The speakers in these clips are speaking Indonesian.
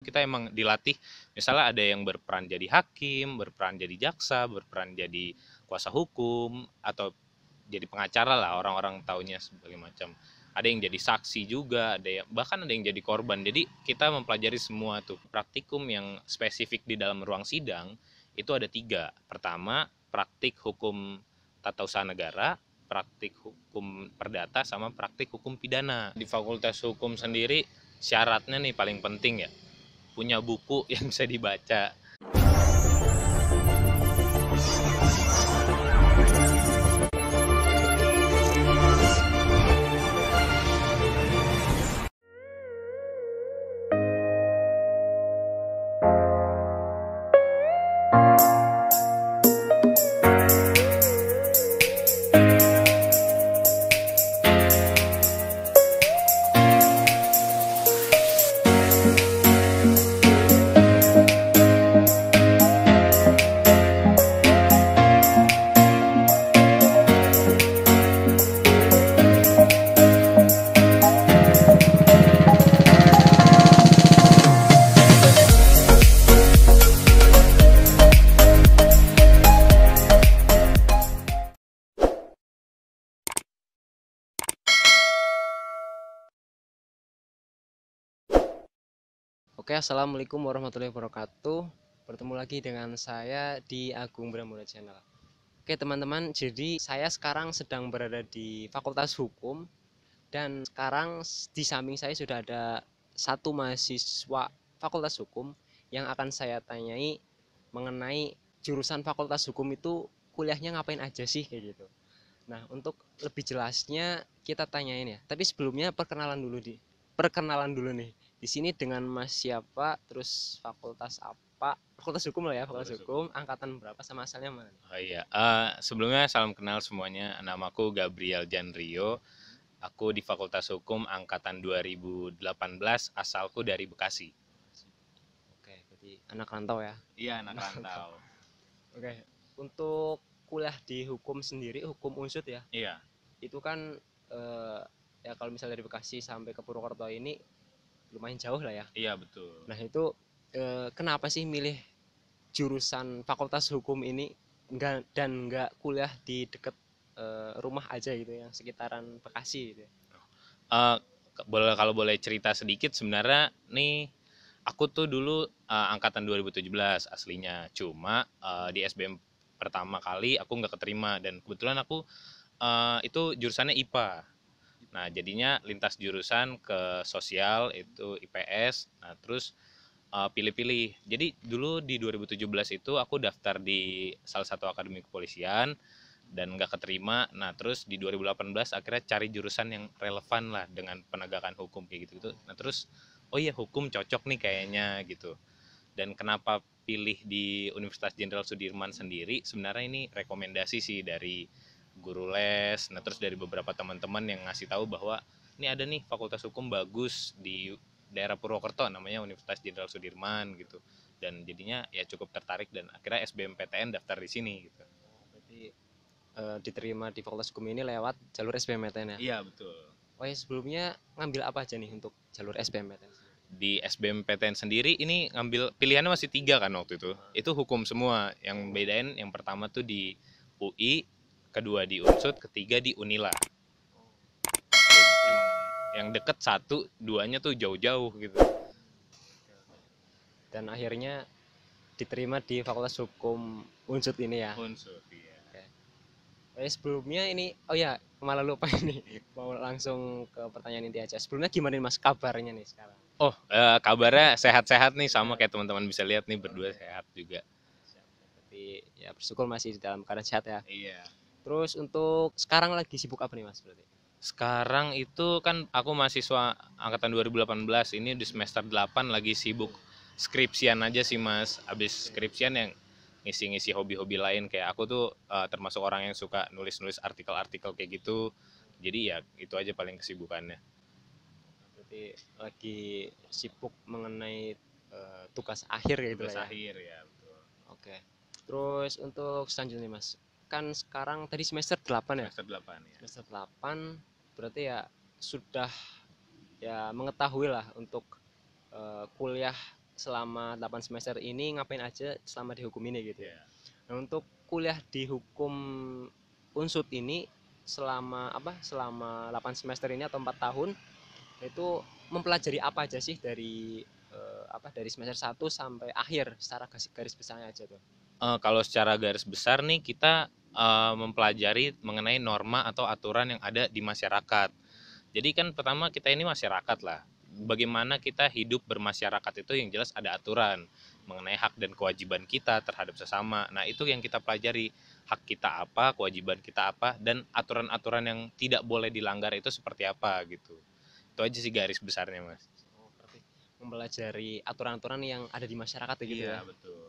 Kita emang dilatih, misalnya ada yang berperan jadi hakim, berperan jadi jaksa, berperan jadi kuasa hukum, atau jadi pengacara lah, orang-orang taunya sebagai macam. Ada yang jadi saksi juga, ada yang bahkan ada yang jadi korban. Jadi kita mempelajari semua tuh. Praktikum yang spesifik di dalam ruang sidang itu ada 3. Pertama, praktik hukum tata usaha negara, praktik hukum perdata, sama praktik hukum pidana. Di Fakultas Hukum sendiri syaratnya nih paling penting ya, punya buku yang bisa dibaca. Oke, assalamualaikum warahmatullahi wabarakatuh. Bertemu lagi dengan saya di Agung Bramura Channel. Oke, teman-teman, jadi saya sekarang sedang berada di Fakultas Hukum dan sekarang di samping saya sudah ada satu mahasiswa Fakultas Hukum yang akan saya tanyai mengenai jurusan Fakultas Hukum itu kuliahnya ngapain aja sih kayak gitu. Nah, untuk lebih jelasnya kita tanyain ya. Tapi sebelumnya perkenalan dulu nih. Di sini dengan Mas siapa, terus fakultas apa? Fakultas Hukum lah ya, Fakultas Hukum, angkatan berapa sama asalnya mana? Oh iya, sebelumnya salam kenal semuanya. Namaku Gabriel Janrio. Aku di Fakultas Hukum angkatan 2018, asalku dari Bekasi. Oke, berarti anak rantau ya. Iya, anak rantau. Oke, untuk kuliah di hukum sendiri, hukum unsut ya, Iya, itu kan eh, ya kalau misalnya dari Bekasi sampai ke Purwokerto ini lumayan jauh lah ya. iya betul. Nah itu kenapa sih milih jurusan Fakultas Hukum ini enggak kuliah di deket rumah aja gitu yang sekitaran Bekasi gitu ya? Eh, kalau boleh cerita sedikit, sebenarnya nih aku tuh dulu angkatan 2017 aslinya. Cuma di SBM pertama kali aku nggak keterima, dan kebetulan aku itu jurusannya IPA. Nah, jadinya lintas jurusan ke sosial itu IPS. Nah, terus pilih-pilih. Jadi dulu di 2017 itu aku daftar di salah satu akademi kepolisian dan nggak keterima. Nah, terus di 2018 akhirnya cari jurusan yang relevan lah dengan penegakan hukum kayak gitu-gitu. Nah, terus oh iya, hukum cocok nih kayaknya gitu. Dan kenapa pilih di Universitas Jenderal Sudirman sendiri? Sebenarnya ini rekomendasi sih dari guru les, nah terus dari beberapa teman-teman yang ngasih tahu bahwa ini ada nih fakultas hukum bagus di daerah Purwokerto, namanya Universitas Jenderal Sudirman gitu. Dan jadinya ya cukup tertarik, dan akhirnya SBMPTN daftar di sini gitu. Berarti diterima di Fakultas Hukum ini lewat jalur SBMPTN ya? Iya betul. Oh ya, sebelumnya ngambil apa aja nih untuk jalur SBMPTN? Di SBMPTN sendiri ini ngambil pilihannya masih 3 kan waktu itu. Itu hukum semua. Yang bedain yang pertama tuh di UI, kedua di Unsud, ketiga di Unila. Emang yang deket satu, duanya tuh jauh-jauh gitu. Dan akhirnya diterima di Fakultas Hukum Unsud ini ya? Unsud, iya. Oke. Sebelumnya ini, oh ya, malah lupa ini. Mau langsung ke pertanyaan inti aja. Sebelumnya gimana nih Mas kabarnya nih sekarang? Oh, kabarnya sehat-sehat nih, sama kayak teman-teman bisa lihat nih, berdua sehat juga. Berarti ya bersyukur masih dalam keadaan sehat ya. Iya. Terus untuk sekarang lagi sibuk apa nih Mas berarti? Sekarang itu kan aku mahasiswa angkatan 2018, ini di semester 8 lagi sibuk skripsian aja sih Mas. Abis skripsian yang ngisi-ngisi hobi-hobi lain, kayak aku tuh termasuk orang yang suka nulis-nulis artikel-artikel kayak gitu. Jadi ya itu aja paling kesibukannya. Berarti lagi sibuk mengenai tugas akhir gitu Tugas lah ya. akhir ya, betul. Oke. Terus untuk selanjutnya Mas, kan sekarang tadi semester 8 ya? Semester 8 ya. Semester 8 berarti ya sudah ya mengetahui lah untuk kuliah selama 8 semester ini ngapain aja selama di hukum ini gitu ya. Iya. Nah, untuk kuliah di hukum Unsud ini selama 8 semester ini atau 4 tahun itu mempelajari apa aja sih dari dari semester 1 sampai akhir secara garis besarnya aja tuh. Kalau secara garis besar nih kita mempelajari mengenai norma atau aturan yang ada di masyarakat. Jadi kan pertama kita ini masyarakat lah. Bagaimana kita hidup bermasyarakat itu yang jelas ada aturan mengenai hak dan kewajiban kita terhadap sesama. Nah, itu yang kita pelajari. Hak kita apa, kewajiban kita apa, dan aturan-aturan yang tidak boleh dilanggar itu seperti apa gitu. Itu aja sih garis besarnya, Mas. Oh, berarti mempelajari aturan-aturan yang ada di masyarakat ya gitu ya. Iya, betul.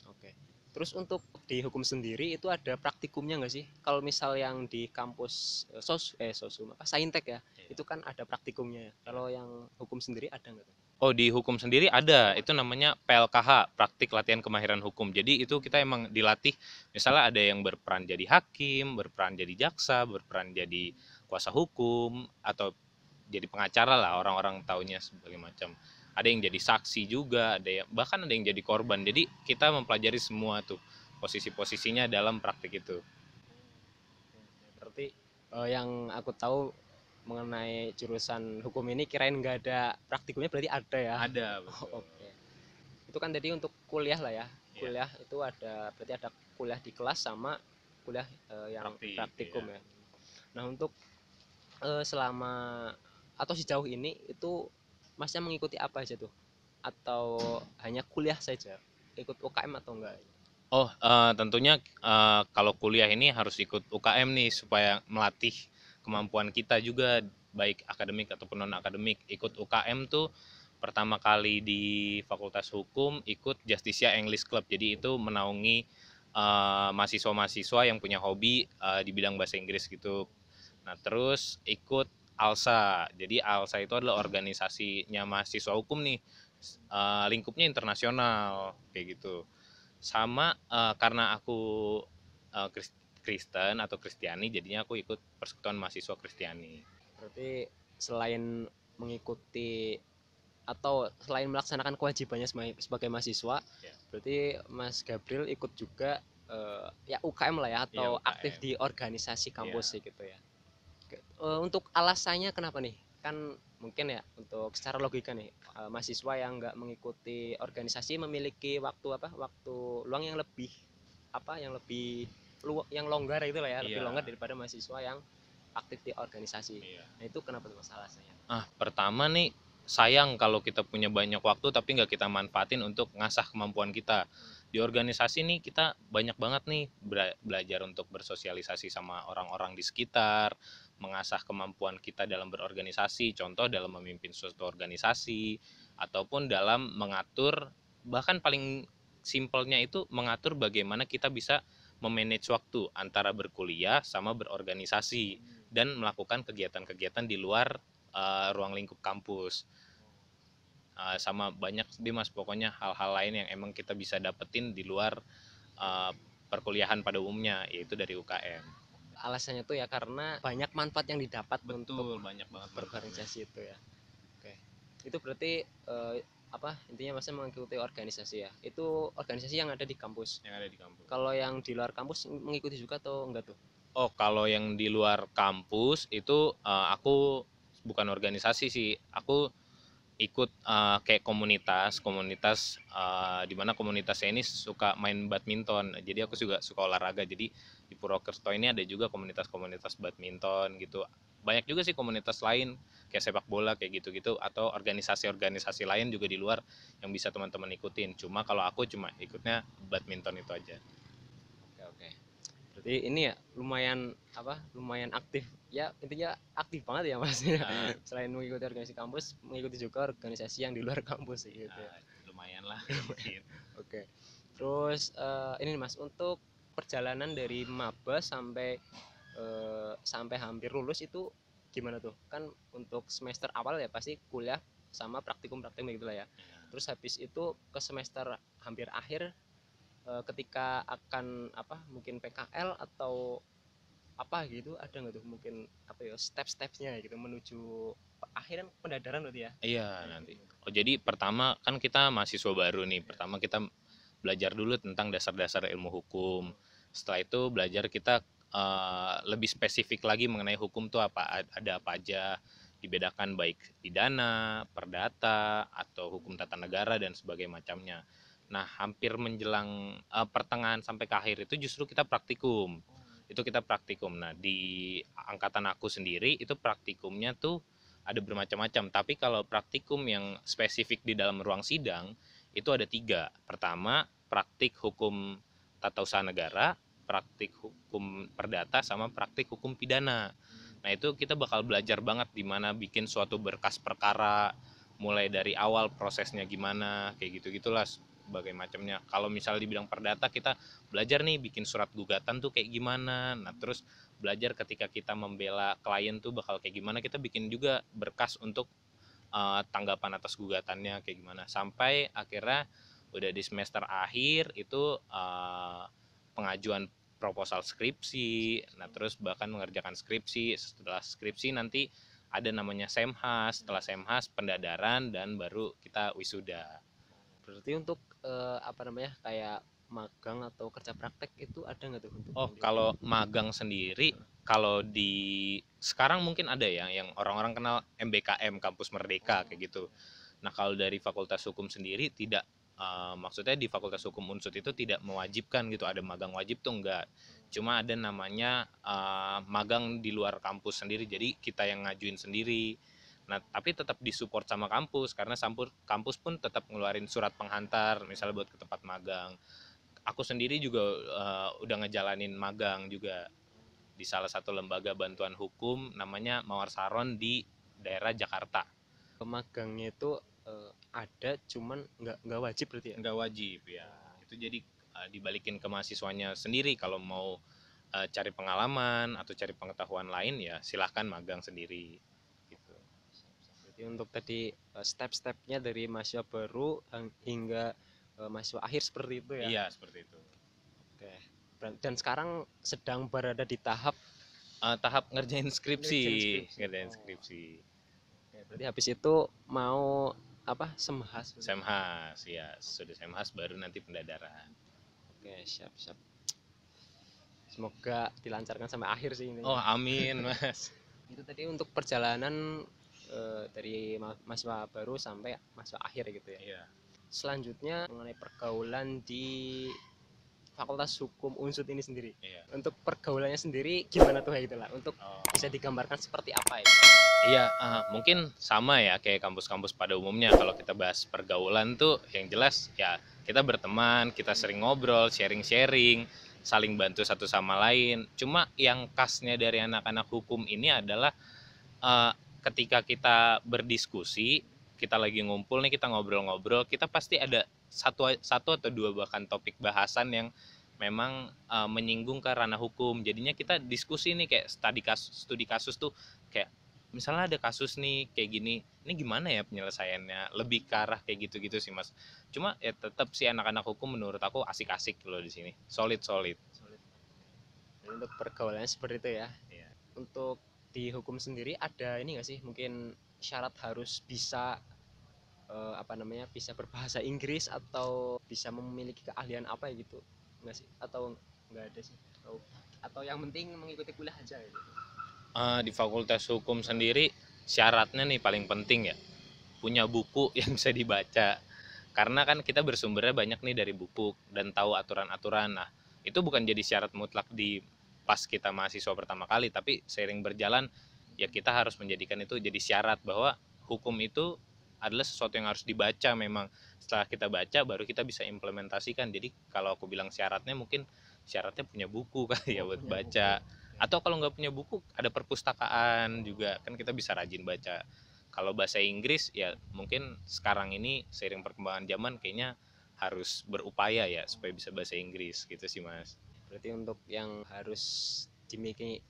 Oke. Terus untuk di hukum sendiri itu ada praktikumnya nggak sih? Kalau misal yang di kampus sosum apa Saintek ya, Iya. itu kan ada praktikumnya ya. Kalau yang hukum sendiri ada nggak tuh? Oh, di hukum sendiri ada. Itu namanya PLKH, Praktik Latihan Kemahiran Hukum. Jadi itu kita emang dilatih, misalnya ada yang berperan jadi hakim, berperan jadi jaksa, berperan jadi kuasa hukum, atau jadi pengacara lah, orang-orang taunya sebagai macam. Ada yang jadi saksi juga, ada yang bahkan ada yang jadi korban. Jadi kita mempelajari semua tuh posisi-posisinya dalam praktik itu. Berarti yang aku tahu mengenai jurusan hukum ini kirain nggak ada praktikumnya, berarti ada ya. Ada, Oh, oke. Itu kan tadi untuk kuliah lah ya. Iya. Kuliah itu berarti ada kuliah di kelas sama kuliah yang praktikum iya. ya. Nah, untuk selama atau sejauh ini itu masnya mengikuti apa aja tuh? Atau hanya kuliah saja? Ikut UKM atau enggak? Oh, tentunya kalau kuliah ini harus ikut UKM nih supaya melatih kemampuan kita juga baik akademik ataupun non akademik. Ikut UKM tuh pertama kali di Fakultas Hukum ikut Justicia English Club. Jadi itu menaungi mahasiswa-mahasiswa yang punya hobi di bidang bahasa Inggris gitu. Nah, terus ikut ALSA. Jadi ALSA itu adalah organisasinya mahasiswa hukum nih. Lingkupnya internasional kayak gitu. Sama karena aku Kristen atau Kristiani, jadinya aku ikut Persekutuan Mahasiswa Kristiani. Berarti selain mengikuti atau selain melaksanakan kewajibannya sebagai mahasiswa, Ya. berarti Mas Gabriel ikut juga ya UKM lah ya, atau Iya, UKM. aktif di organisasi kampus Iya. sih gitu ya. Oke. Untuk alasannya kenapa nih? Kan mungkin ya untuk secara logika nih mahasiswa yang nggak mengikuti organisasi memiliki waktu luang yang lebih yang longgar itu lah ya, lebih Iya. longgar daripada mahasiswa yang aktif di organisasi. Iya. Nah, itu kenapa tuh masalahnya? Pertama nih sayang kalau kita punya banyak waktu tapi nggak kita manfaatin untuk ngasah kemampuan kita. Di organisasi nih kita banyak banget nih belajar untuk bersosialisasi sama orang-orang di sekitar, mengasah kemampuan kita dalam berorganisasi, contoh dalam memimpin suatu organisasi, ataupun dalam mengatur, bahkan paling simpelnya itu mengatur bagaimana kita bisa memanage waktu antara berkuliah sama berorganisasi dan melakukan kegiatan-kegiatan di luar ruang lingkup kampus. Sama banyak deh mas, pokoknya hal-hal lain yang emang kita bisa dapetin di luar perkuliahan pada umumnya, yaitu dari UKM. Alasannya tuh ya karena banyak manfaat yang didapat. Betul, untuk banyak banget berorganisasi itu ya. Oke. Itu berarti intinya masnya mengikuti organisasi ya. Itu organisasi yang ada di kampus. yang ada di kampus. Kalau yang di luar kampus mengikuti juga atau enggak tuh? Oh, kalau yang di luar kampus itu aku bukan organisasi sih, aku ikut kayak komunitas di mana komunitasnya ini suka main badminton. Jadi aku juga suka olahraga. Jadi di Purwokerto ini ada juga komunitas-komunitas badminton gitu. Banyak juga sih komunitas lain kayak sepak bola kayak gitu-gitu, atau organisasi-organisasi lain juga di luar yang bisa teman-teman ikutin. Cuma kalau aku cuma ikutnya badminton itu aja. Oke. Berarti ini ya lumayan aktif ya, intinya aktif banget ya mas. Selain mengikuti organisasi kampus, mengikuti juga organisasi yang di luar kampus gitu ya. Lumayan lah. Oke. Terus ini nih mas, untuk perjalanan dari maba sampai hampir lulus itu gimana tuh? Kan untuk semester awal ya pasti kuliah sama praktikum-praktikum gitu lah ya. Terus habis itu ke semester hampir akhir, ketika akan mungkin PKL atau apa gitu, ada nggak tuh mungkin step-stepnya gitu menuju akhirnya pendadaran berarti ya. Iya nanti. Oh jadi pertama kan kita mahasiswa baru nih. Pertama kita belajar dulu tentang dasar-dasar ilmu hukum. Setelah itu belajar kita lebih spesifik lagi mengenai hukum tuh apa, ada apa aja, dibedakan baik pidana, perdata, atau hukum tata negara dan sebagainya macamnya. Nah, hampir menjelang pertengahan sampai ke akhir itu justru kita praktikum. Itu kita praktikum. Nah, di angkatan aku sendiri itu praktikumnya tuh ada bermacam-macam. Tapi kalau praktikum yang spesifik di dalam ruang sidang itu ada 3. Pertama, praktik hukum tata usaha negara, praktik hukum perdata, sama praktik hukum pidana. Nah, itu kita bakal belajar banget di mana bikin suatu berkas perkara, mulai dari awal prosesnya gimana, kayak gitu-gitulah sebagai macamnya. Kalau misalnya di bidang perdata kita belajar nih bikin surat gugatan tuh kayak gimana. Nah, terus belajar ketika kita membela klien tuh bakal kayak gimana, kita bikin juga berkas untuk tanggapan atas gugatannya kayak gimana. Sampai akhirnya udah di semester akhir itu pengajuan proposal skripsi. Nah, terus bahkan mengerjakan skripsi. Setelah skripsi nanti ada namanya semhas. Setelah semhas pendadaran dan baru kita wisuda. Berarti untuk apa namanya kayak magang atau kerja praktek itu ada nggak tuh untuk Oh, kalau magang sendiri, kalau di sekarang mungkin ada ya yang orang-orang kenal MBKM, Kampus Merdeka kayak gitu. Nah, kalau dari Fakultas Hukum sendiri tidak, maksudnya di Fakultas Hukum Unsud itu tidak mewajibkan gitu, ada magang wajib tuh enggak. Cuma ada namanya magang di luar kampus sendiri, jadi kita yang ngajuin sendiri. Nah, tapi tetap disupport sama kampus karena kampus pun tetap ngeluarin surat penghantar misalnya buat ke tempat magang. Aku sendiri juga udah ngejalanin magang juga di salah satu lembaga bantuan hukum namanya Mawar Saron di daerah Jakarta. magangnya itu ada cuman nggak wajib berarti ya. Nggak wajib ya. Itu jadi dibalikin ke mahasiswanya sendiri kalau mau cari pengalaman atau cari pengetahuan lain ya silahkan magang sendiri gitu. Berarti untuk tadi step-stepnya dari mahasiswa baru hingga mahasiswa akhir seperti itu ya. Iya seperti itu. Oke. Dan sekarang sedang berada di tahap Tahap ngerjain skripsi, ngerjain skripsi. ngerjain skripsi. Oke, berarti habis itu mau apa semhas. Semhas ya, sudah semhas baru nanti pendadaran. Oke, siap siap. Semoga dilancarkan sampai akhir sih ini. Oh amin mas. Itu tadi untuk perjalanan dari mahasiswa baru sampai mahasiswa akhir gitu ya. Iya. Selanjutnya mengenai pergaulan di Fakultas Hukum Unsud ini sendiri. Iya. Untuk pergaulannya sendiri gimana tuh kayak gitulah. Untuk bisa digambarkan seperti apa ya? Iya, mungkin sama ya kayak kampus-kampus pada umumnya. Kalau kita bahas pergaulan tuh yang jelas ya kita berteman, kita sering ngobrol, sharing-sharing, saling bantu satu sama lain. Cuma yang khasnya dari anak-anak hukum ini adalah eh, ketika kita berdiskusi, kita lagi ngumpul nih, kita ngobrol-ngobrol, kita pasti ada satu atau dua bahkan topik bahasan yang memang menyinggung ke ranah hukum. Jadinya kita diskusi nih kayak studi kasus tuh kayak misalnya ada kasus nih kayak gini, ini gimana ya penyelesaiannya, lebih ke arah kayak gitu-gitu sih mas. Cuma ya tetap sih anak-anak hukum menurut aku asik-asik loh di sini, solid. Jadi untuk pergaulannya seperti itu ya. Iya. Untuk di hukum sendiri ada ini nggak sih mungkin syarat harus bisa apa namanya bisa berbahasa Inggris atau bisa memiliki keahlian apa ya gitu nggak sih atau nggak ada sih atau yang penting mengikuti kuliah aja gitu. Di Fakultas Hukum sendiri syaratnya nih paling penting ya punya buku yang bisa dibaca, karena kan kita bersumbernya banyak nih dari buku dan tahu aturan-aturan. Nah, itu bukan jadi syarat mutlak di pas kita mahasiswa pertama kali, tapi seiring berjalan ya kita harus menjadikan itu jadi syarat bahwa hukum itu adalah sesuatu yang harus dibaca. Memang setelah kita baca baru kita bisa implementasikan. Jadi kalau aku bilang syaratnya mungkin syaratnya punya buku kali ya buat baca. Atau kalau nggak punya buku ada perpustakaan juga kan kita bisa rajin baca. Kalau bahasa Inggris ya mungkin sekarang ini seiring perkembangan zaman kayaknya harus berupaya ya supaya bisa bahasa Inggris gitu sih mas. Berarti untuk yang harus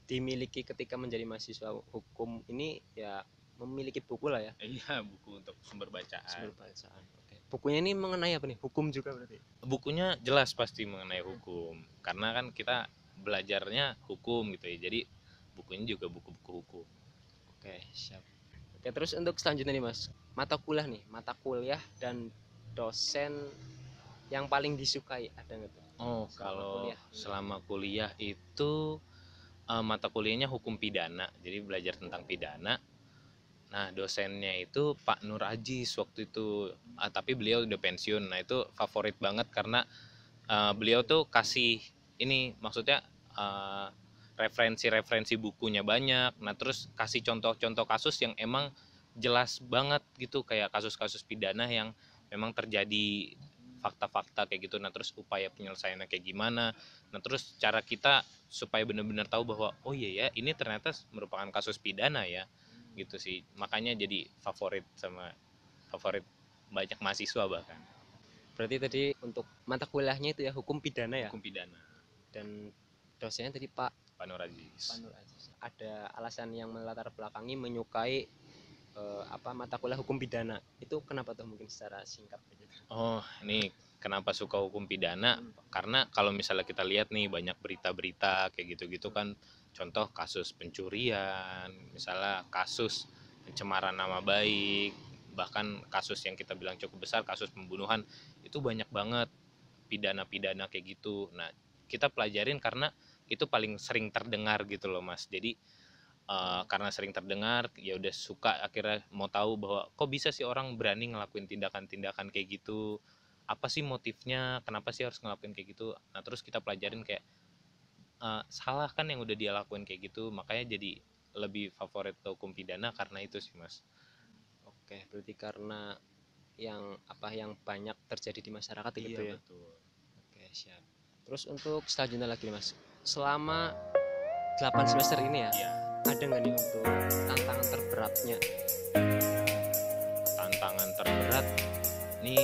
dimiliki ketika menjadi mahasiswa hukum ini ya memiliki buku lah ya. Iya buku untuk sumber bacaan. Sumber bacaan. Oke. Bukunya ini mengenai apa nih? Hukum juga berarti. Bukunya jelas pasti mengenai hukum karena kan kita belajarnya hukum gitu ya, jadi bukunya juga buku-buku hukum. Oke siap. Oke, terus untuk selanjutnya nih Mas, mata kuliah dan dosen yang paling disukai ada nggak tuh Oh, selama kalau kuliah? selama kuliah itu mata kuliahnya hukum pidana, jadi belajar tentang pidana. Nah, dosennya itu Pak Nur Ajis waktu itu, tapi beliau udah pensiun. Nah, itu favorit banget karena beliau tuh kasih ini, maksudnya eh, referensi-referensi bukunya banyak. Nah, terus kasih contoh-contoh kasus yang emang jelas banget gitu, kayak kasus-kasus pidana yang memang terjadi, fakta-fakta kayak gitu. Nah, terus upaya penyelesaiannya kayak gimana. Nah, terus cara kita supaya benar-benar tahu bahwa oh iya ya, ini ternyata merupakan kasus pidana ya, gitu sih. Makanya jadi favorit banyak mahasiswa bahkan. Berarti tadi untuk mata kuliahnya itu ya hukum pidana ya, Hukum pidana, dan dosennya tadi Pak Pak Nur Aziz. Panur Aziz. Ada alasan yang melatar belakangi menyukai mata kuliah hukum pidana itu kenapa tuh, mungkin secara singkat aja. Oh, ini kenapa suka hukum pidana? Karena kalau misalnya kita lihat nih banyak berita-berita kayak gitu-gitu kan, contoh kasus pencurian, misalnya kasus pencemaran nama baik, bahkan kasus yang kita bilang cukup besar, kasus pembunuhan, itu banyak banget pidana-pidana kayak gitu. Nah, kita pelajarin karena itu paling sering terdengar gitu loh, Mas. Jadi karena sering terdengar ya udah suka, akhirnya mau tahu bahwa kok bisa sih orang berani ngelakuin tindakan-tindakan kayak gitu, apa sih motifnya, kenapa sih harus ngelakuin kayak gitu. Nah, terus kita pelajarin kayak salah kan yang udah dia lakuin kayak gitu, makanya jadi lebih favorit ke hukum pidana karena itu sih, Mas. Oke, berarti karena yang banyak terjadi di masyarakat gitu Iya, ya. betul. Oke, siap. Terus untuk selanjutnya lagi nih Mas, selama 8 semester ini ya, Iya, ada nggak nih untuk tantangan terberatnya? tantangan terberat nih